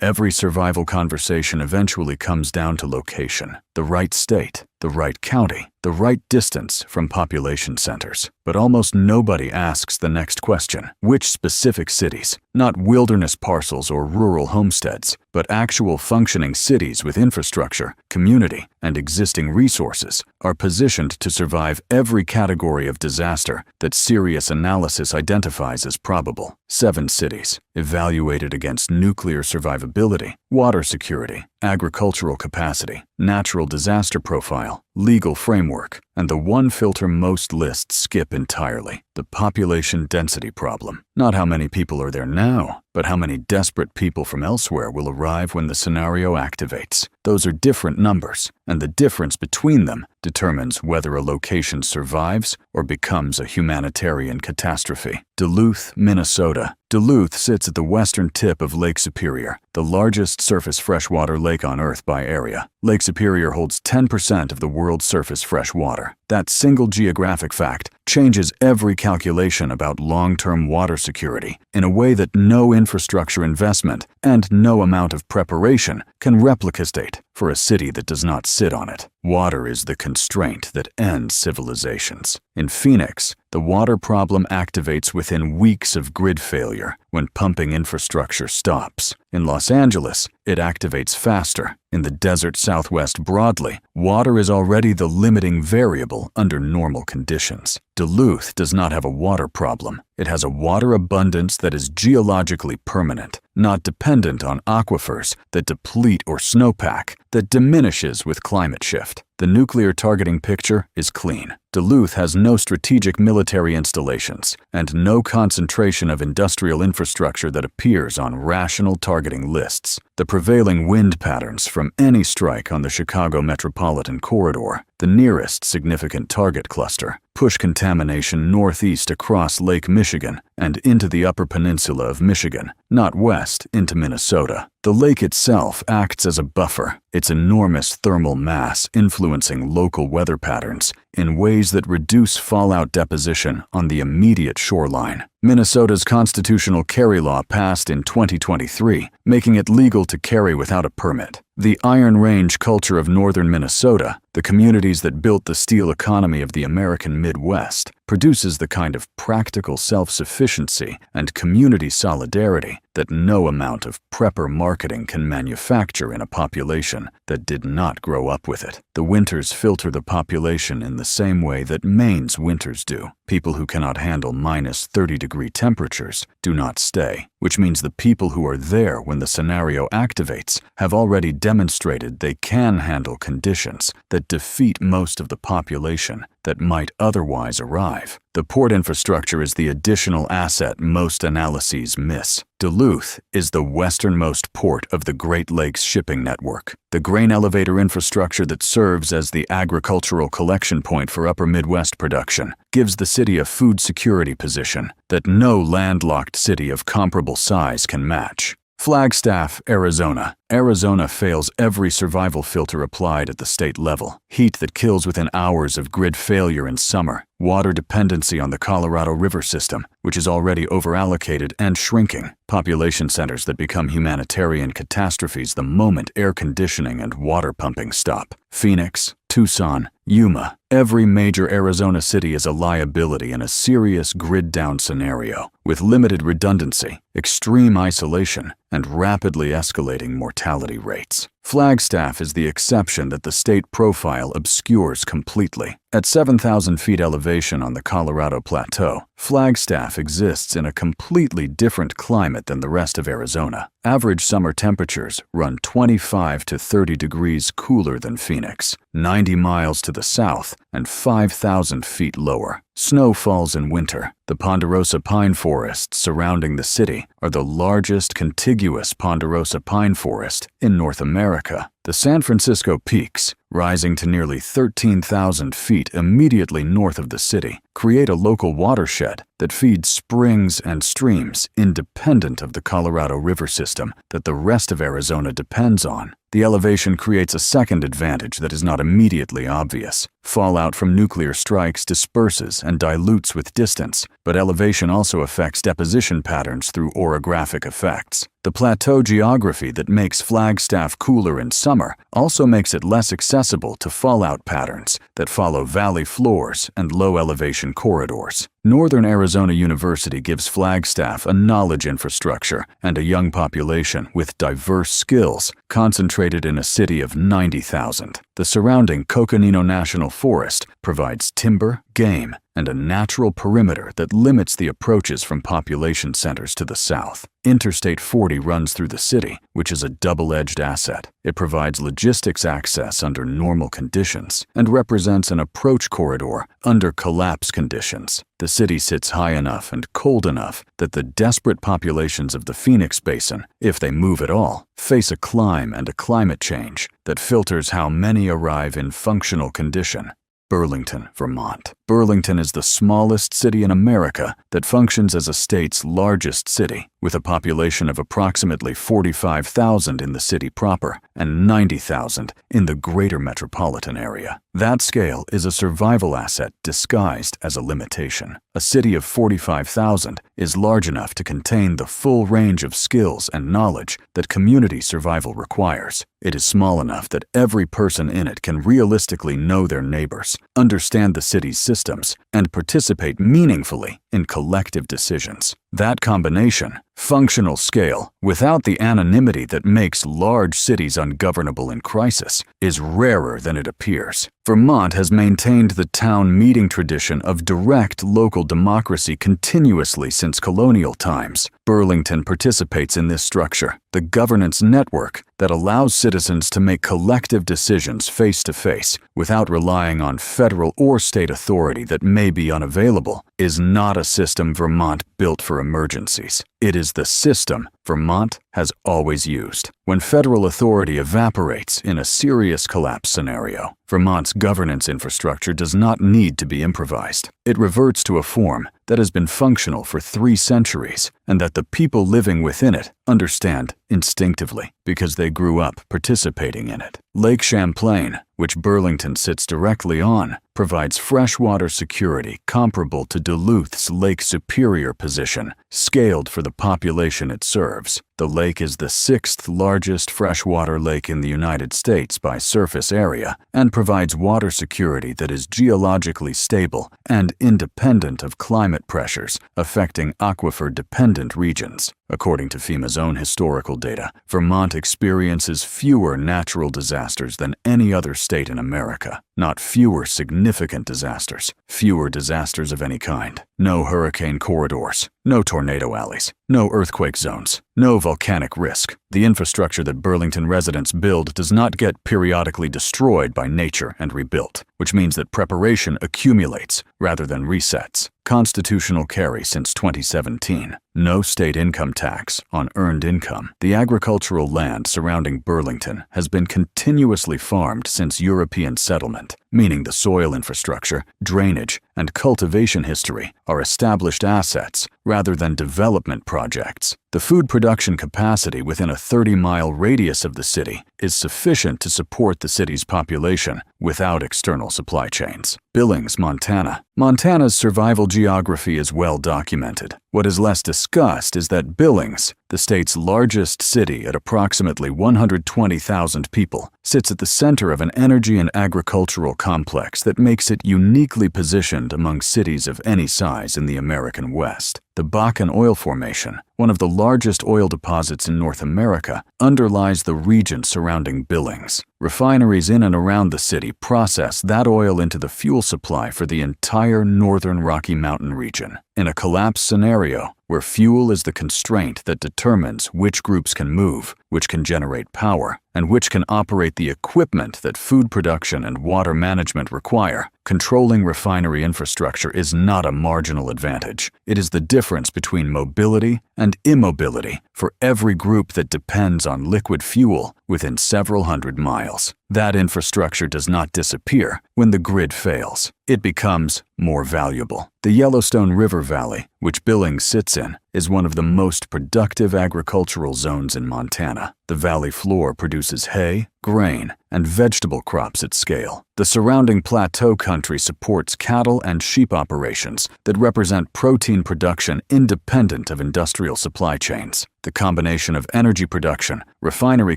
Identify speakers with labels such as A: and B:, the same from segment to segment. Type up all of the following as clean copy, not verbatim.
A: Every survival conversation eventually comes down to location, the right state, the right county, the right distance from population centers. But almost nobody asks the next question: which specific cities, not wilderness parcels or rural homesteads, but actual functioning cities with infrastructure, community, and existing resources, are positioned to survive every category of disaster that serious analysis identifies as probable? 7 cities, evaluated against nuclear survivability, water security, agricultural capacity, natural disaster profile, legal framework, and the one filter most lists skip entirely: the population density problem. Not how many people are there now, but how many desperate people from elsewhere will arrive when the scenario activates. Those are different numbers, and the difference between them determines whether a location survives or becomes a humanitarian catastrophe. Duluth, Minnesota. Duluth sits at the western tip of Lake Superior, the largest surface freshwater lake on Earth by area. Lake Superior holds 10% of the world's surface fresh water. That single geographic fact changes every calculation about long-term water security in a way that no infrastructure investment and no amount of preparation can replicate for a city that does not sit on it. Water is the constraint that ends civilizations. In Phoenix, the water problem activates within weeks of grid failure when pumping infrastructure stops. In Los Angeles, it activates faster. In the desert Southwest broadly, water is already the limiting variable under normal conditions. Duluth does not have a water problem. It has a water abundance that is geologically permanent, not dependent on aquifers that deplete or snowpack, that diminishes with climate shift. The nuclear targeting picture is clean. Duluth has no strategic military installations and no concentration of industrial infrastructure that appears on rational targeting lists. The prevailing wind patterns from any strike on the Chicago metropolitan corridor, the nearest significant target cluster, push contamination northeast across Lake Michigan and into the Upper Peninsula of Michigan, not west into Minnesota. The lake itself acts as a buffer, its enormous thermal mass influencing local weather patterns in ways that reduce fallout deposition on the immediate shoreline. Minnesota's constitutional carry law passed in 2023, making it legal to carry without a permit. The Iron Range culture of northern Minnesota, the communities that built the steel economy of the American Midwest, produces the kind of practical self-sufficiency and community solidarity that no amount of prepper marketing can manufacture in a population that did not grow up with it. The winters filter the population in the same way that Maine's winters do. People who cannot handle minus 30-degree temperatures do not stay, which means the people who are there when the scenario activates have already demonstrated they can handle conditions that defeat most of the population that might otherwise arrive. The port infrastructure is the additional asset most analyses miss. Duluth is the westernmost port of the Great Lakes shipping network. The grain elevator infrastructure that serves as the agricultural collection point for upper Midwest production gives the city a food security position that no landlocked city of comparable size can match. Flagstaff, Arizona. Arizona fails every survival filter applied at the state level. Heat that kills within hours of grid failure in summer. Water dependency on the Colorado River system, which is already overallocated and shrinking. Population centers that become humanitarian catastrophes the moment air conditioning and water pumping stop. Phoenix, Tucson, Yuma. Every major Arizona city is a liability in a serious grid-down scenario, with limited redundancy, extreme isolation, and rapidly escalating mortality rates. Flagstaff is the exception that the state profile obscures completely. At 7,000 feet elevation on the Colorado Plateau, Flagstaff exists in a completely different climate than the rest of Arizona. Average summer temperatures run 25 to 30 degrees cooler than Phoenix, 90 miles to the south and 5,000 feet lower. Snow falls in winter. The ponderosa pine forests surrounding the city are the largest contiguous ponderosa pine forest in North America. The San Francisco peaks, rising to nearly 13,000 feet immediately north of the city, create a local watershed that feeds springs and streams independent of the Colorado River system that the rest of Arizona depends on. The elevation creates a second advantage that is not immediately obvious. Fallout from nuclear strikes disperses and dilutes with distance, but elevation also affects deposition patterns through orographic effects. The plateau geography that makes Flagstaff cooler in summer also makes it less accessible to fallout patterns that follow valley floors and low-elevation corridors. Northern Arizona University gives Flagstaff a knowledge infrastructure and a young population with diverse skills concentrated in a city of 90,000. The surrounding Coconino National Forest provides timber, game, and a natural perimeter that limits the approaches from population centers to the south. Interstate 40 runs through the city, which is a double-edged asset. It provides logistics access under normal conditions and represents an approach corridor under collapse conditions. The city sits high enough and cold enough that the desperate populations of the Phoenix Basin, if they move at all, face a climb and a climate change that filters how many arrive in functional condition. Burlington, Vermont. Burlington is the smallest city in America that functions as a state's largest city, with a population of approximately 45,000 in the city proper and 90,000 in the greater metropolitan area. That scale is a survival asset disguised as a limitation. A city of 45,000 is large enough to contain the full range of skills and knowledge that community survival requires. It is small enough that every person in it can realistically know their neighbors, understand the city's systems, and participate meaningfully in collective decisions. That combination, functional scale, without the anonymity that makes large cities ungovernable in crisis, is rarer than it appears. Vermont has maintained the town meeting tradition of direct local democracy continuously since colonial times. Burlington participates in this structure, the governance network that allows citizens to make collective decisions face-to-face without relying on federal or state authority that may be unavailable, is not a system Vermont built for emergencies. It is the system Vermont has always used. When federal authority evaporates in a serious collapse scenario, Vermont's governance infrastructure does not need to be improvised. It reverts to a form that has been functional for 3 centuries and that the people living within it understand instinctively because they grew up participating in it. Lake Champlain, which Burlington sits directly on, provides freshwater security comparable to Duluth's Lake Superior position, scaled for the population it serves. The lake is the 6th largest freshwater lake in the United States by surface area and provides water security that is geologically stable and independent of climate pressures affecting aquifer-dependent regions. According to FEMA's own historical data, Vermont experiences fewer natural disasters than any other state in America. Not fewer significant disasters, fewer disasters of any kind. No hurricane corridors, no tornado alleys, no earthquake zones, no volcanic risk. The infrastructure that Burlington residents build does not get periodically destroyed by nature and rebuilt, which means that preparation accumulates rather than resets. Constitutional carry since 2017. No state income tax on earned income. The agricultural land surrounding Burlington has been continuously farmed since European settlement, meaning the soil infrastructure, drainage, and cultivation history are established assets rather than development projects. The food production capacity within a 30-mile radius of the city is sufficient to support the city's population without external supply chains. Billings, Montana. Montana's survival geography is well documented. What is less discussed is that Billings, the state's largest city at approximately 120,000 people, sits at the center of an energy and agricultural complex that makes it uniquely positioned among cities of any size in the American West. The Bakken Oil Formation, one of the largest oil deposits in North America, underlies the region surrounding Billings. Refineries in and around the city process that oil into the fuel supply for the entire northern Rocky Mountain region. In a collapse scenario, where fuel is the constraint that determines which groups can move, which can generate power, and which can operate the equipment that food production and water management require, controlling refinery infrastructure is not a marginal advantage. It is the difference between mobility and immobility for every group that depends on liquid fuel within several hundred miles. That infrastructure does not disappear when the grid fails. It becomes more valuable. The Yellowstone River Valley, which Billings sits in, is one of the most productive agricultural zones in Montana. The valley floor produces hay, grain, and vegetable crops at scale. The surrounding plateau country supports cattle and sheep operations that represent protein production independent of industrial supply chains. The combination of energy production, refinery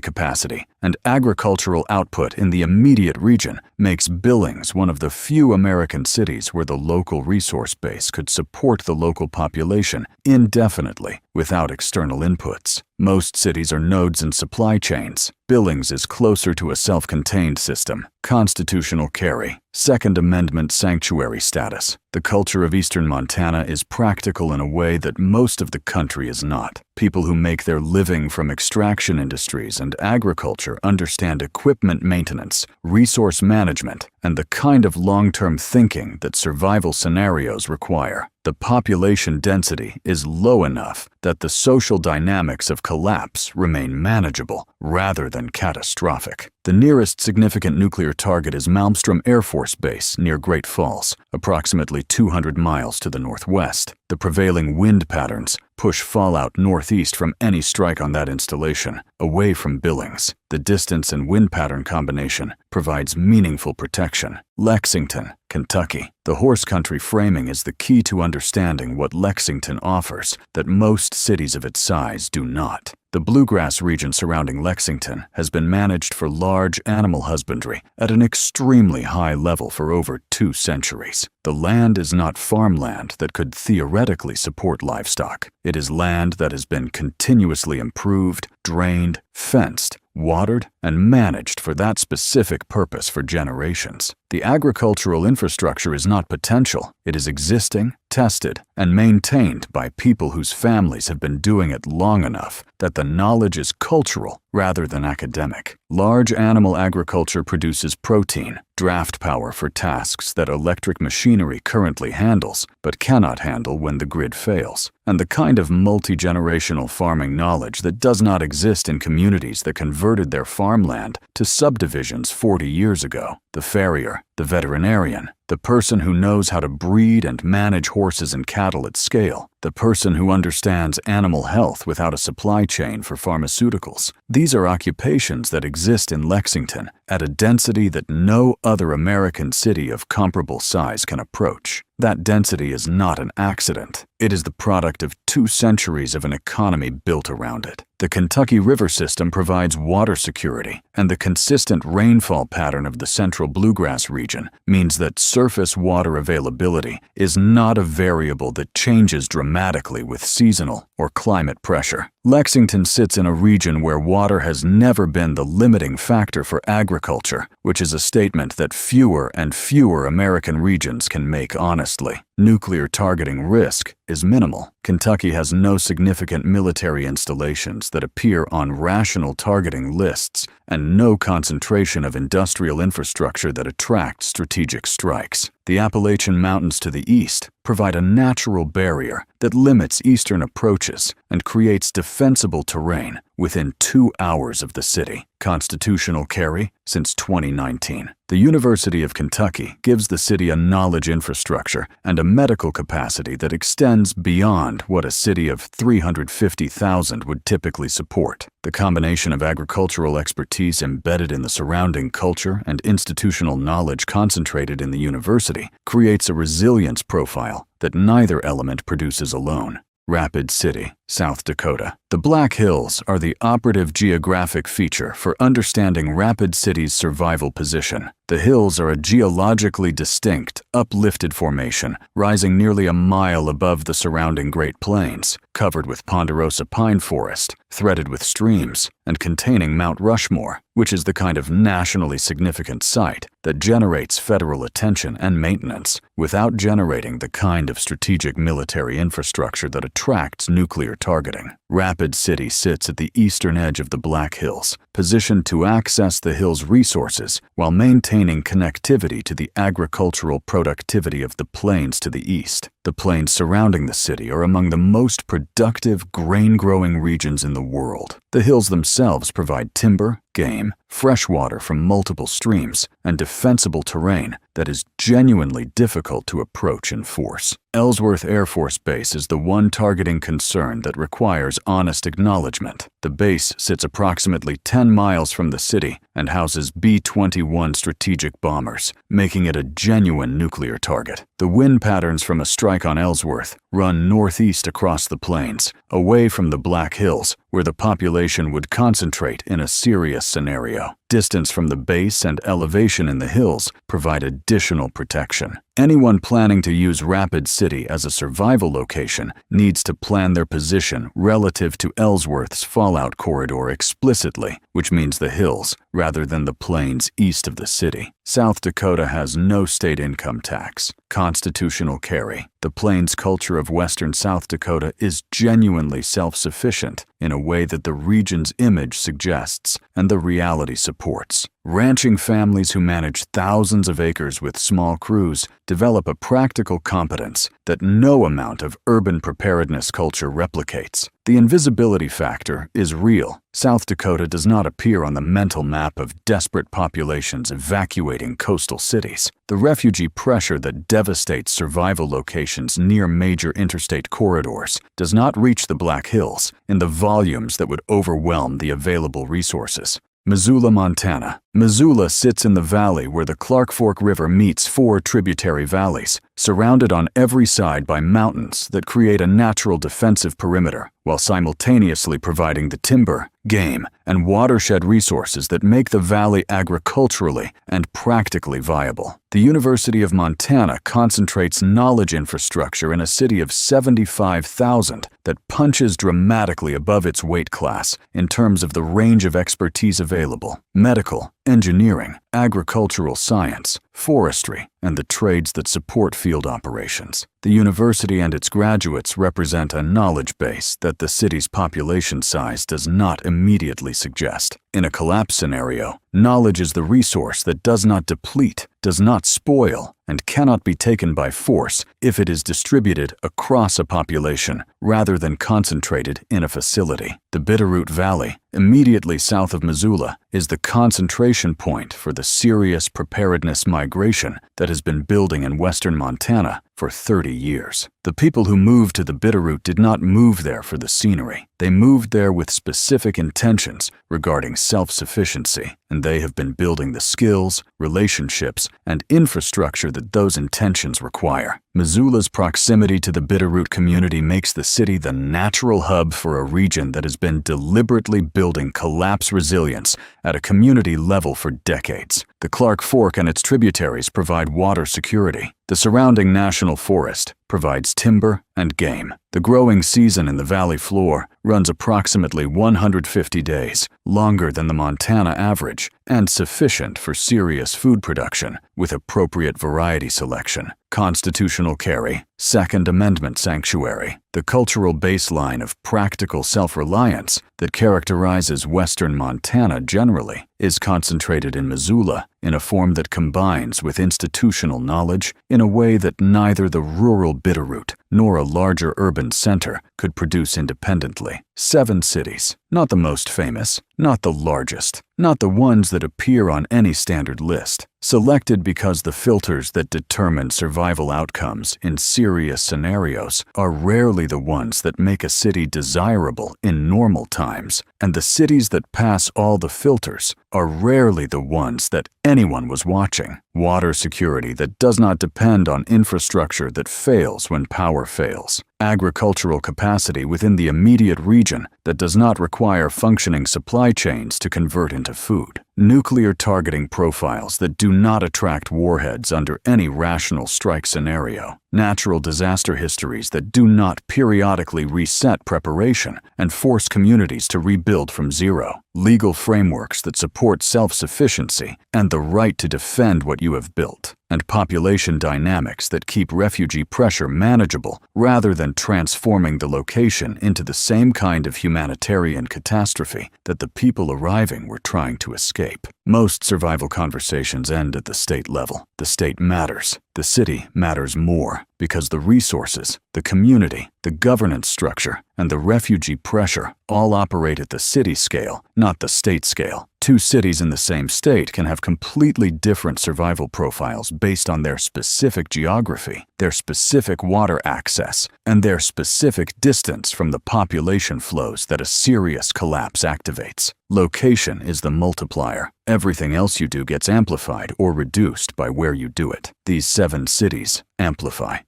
A: capacity, and agricultural output in the immediate region makes Billings one of the few American cities where the local resource base could support the local population indefinitely without external inputs. Most cities are nodes in supply chains. Billings is closer to a self-contained system. Constitutional carry. Second Amendment sanctuary status. The culture of eastern Montana is practical in a way that most of the country is not. People who make their living from extraction industries and agriculture understand equipment maintenance, resource management, and the kind of long-term thinking that survival scenarios require. The population density is low enough that the social dynamics of collapse remain manageable rather than catastrophic. The nearest significant nuclear target is Malmstrom Air Force Base near Great Falls, approximately 200 miles to the northwest. The prevailing wind patterns push fallout northeast from any strike on that installation, away from Billings. The distance and wind pattern combination provides meaningful protection. Lexington, Kentucky. The horse country framing is the key to understanding what Lexington offers that most cities of its size do not. The bluegrass region surrounding Lexington has been managed for large animal husbandry at an extremely high level for over 2 centuries. The land is not farmland that could theoretically support livestock. It is land that has been continuously improved, drained, fenced, watered, and managed for that specific purpose for generations. The agricultural infrastructure is not potential. It is existing, tested, and maintained by people whose families have been doing it long enough that the knowledge is cultural rather than academic. Large animal agriculture produces protein, draft power for tasks that electric machinery currently handles but cannot handle when the grid fails, and the kind of multi-generational farming knowledge that does not exist in communities that converted their farmland to subdivisions 40 years ago. The farrier, the veterinarian, the person who knows how to breed and manage horses and cattle at scale, the person who understands animal health without a supply chain for pharmaceuticals. These are occupations that exist in Lexington at a density that no other American city of comparable size can approach. That density is not an accident. It is the product of 2 centuries of an economy built around it. The Kentucky River system provides water security, and the consistent rainfall pattern of the central bluegrass region means that surface water availability is not a variable that changes dramatically with seasonal or climate pressure. Lexington sits in a region where water has never been the limiting factor for agriculture, which is a statement that fewer and fewer American regions can make honestly. Nuclear targeting risk is minimal. Kentucky has no significant military installations that appear on rational targeting lists and no concentration of industrial infrastructure that attracts strategic strikes. The Appalachian Mountains to the east provide a natural barrier that limits eastern approaches and creates defensible terrain within 2 hours of the city. Constitutional carry since 2019. The University of Kentucky gives the city a knowledge infrastructure and a medical capacity that extends beyond what a city of 350,000 would typically support. The combination of agricultural expertise embedded in the surrounding culture and institutional knowledge concentrated in the university creates a resilience profile that neither element produces alone. Rapid City, South Dakota. The Black Hills are the operative geographic feature for understanding Rapid City's survival position. The hills are a geologically distinct, uplifted formation rising nearly a mile above the surrounding Great Plains, covered with ponderosa pine forest, threaded with streams, and containing Mount Rushmore, which is the kind of nationally significant site that generates federal attention and maintenance without generating the kind of strategic military infrastructure that attracts nuclear targeting. Rapid City sits at the eastern edge of the Black Hills, positioned to access the hill's resources while maintaining connectivity to the agricultural productivity of the plains to the east. The plains surrounding the city are among the most productive grain-growing regions in the world. The hills themselves provide timber, game, fresh water from multiple streams, and defensible terrain that is genuinely difficult to approach in force. Ellsworth Air Force Base is the one targeting concern that requires honest acknowledgement. The base sits approximately 10 miles from the city and houses B-21 strategic bombers, making it a genuine nuclear target. The wind patterns from a strike on Ellsworth run northeast across the plains, away from the Black Hills, where the population would concentrate in a serious scenario. Distance from the base and elevation in the hills provide additional protection. Anyone planning to use Rapid City as a survival location needs to plan their position relative to Ellsworth's fallout corridor explicitly, which means the hills, rather than the plains east of the city. South Dakota has no state income tax. Constitutional carry. The plains culture of western South Dakota is genuinely self-sufficient in a way that the region's image suggests and the reality supports. Ranching families who manage thousands of acres with small crews develop a practical competence that no amount of urban preparedness culture replicates. The invisibility factor is real. South Dakota does not appear on the mental map of desperate populations evacuating coastal cities. The refugee pressure that devastates survival locations near major interstate corridors does not reach the Black Hills in the volumes that would overwhelm the available resources. Missoula, Montana. Missoula sits in the valley where the Clark Fork River meets 4 tributary valleys, surrounded on every side by mountains that create a natural defensive perimeter, while simultaneously providing the timber, game, and watershed resources that make the valley agriculturally and practically viable. The University of Montana concentrates knowledge infrastructure in a city of 75,000 that punches dramatically above its weight class in terms of the range of expertise available: medical, engineering, agricultural science, forestry, and the trades that support field operations. The university and its graduates represent a knowledge base that the city's population size does not immediately suggest. In a collapse scenario, knowledge is the resource that does not deplete, does not spoil, and cannot be taken by force if it is distributed across a population rather than concentrated in a facility. The Bitterroot Valley, immediately south of Missoula, is the concentration point for the serious preparedness migration that has been building in western Montana for 30 years. The people who moved to the Bitterroot did not move there for the scenery. They moved there with specific intentions regarding self-sufficiency, and they have been building the skills, relationships, and infrastructure that those intentions require. Missoula's proximity to the Bitterroot community makes the city the natural hub for a region that has been deliberately building collapse resilience at a community level for decades. The Clark Fork and its tributaries provide water security. The surrounding national forest provides timber and game. The growing season in the valley floor runs approximately 150 days, longer than the Montana average, and sufficient for serious food production with appropriate variety selection. Constitutional carry, Second Amendment sanctuary. The cultural baseline of practical self-reliance that characterizes western Montana generally is concentrated in Missoula in a form that combines with institutional knowledge in a way that neither the rural Bitterroot nor a larger urban center could produce independently. 7 cities, not the most famous, not the largest, not the ones that appear on any standard list, selected because the filters that determine survival outcomes in serious scenarios are rarely the ones that make a city desirable in normal times, and the cities that pass all the filters are rarely the ones that anyone was watching. Water security that does not depend on infrastructure that fails when power fails. Agricultural capacity within the immediate region that does not require functioning supply chains to convert into food. Nuclear targeting profiles that do not attract warheads under any rational strike scenario. Natural disaster histories that do not periodically reset preparation and force communities to rebuild from zero. Legal frameworks that support self-sufficiency and the right to defend what you have built. and population dynamics that keep refugee pressure manageable rather than transforming the location into the same kind of humanitarian catastrophe that the people arriving were trying to escape. Most survival conversations end at the state level. The state matters. The city matters more because the resources, the community, the governance structure, and the refugee pressure all operate at the city scale, not the state scale. Two cities in the same state can have completely different survival profiles based on their specific geography, their specific water access, and their specific distance from the population flows that a serious collapse activates. Location is the multiplier. Everything else you do gets amplified or reduced by where you do it. These 7 cities amplify.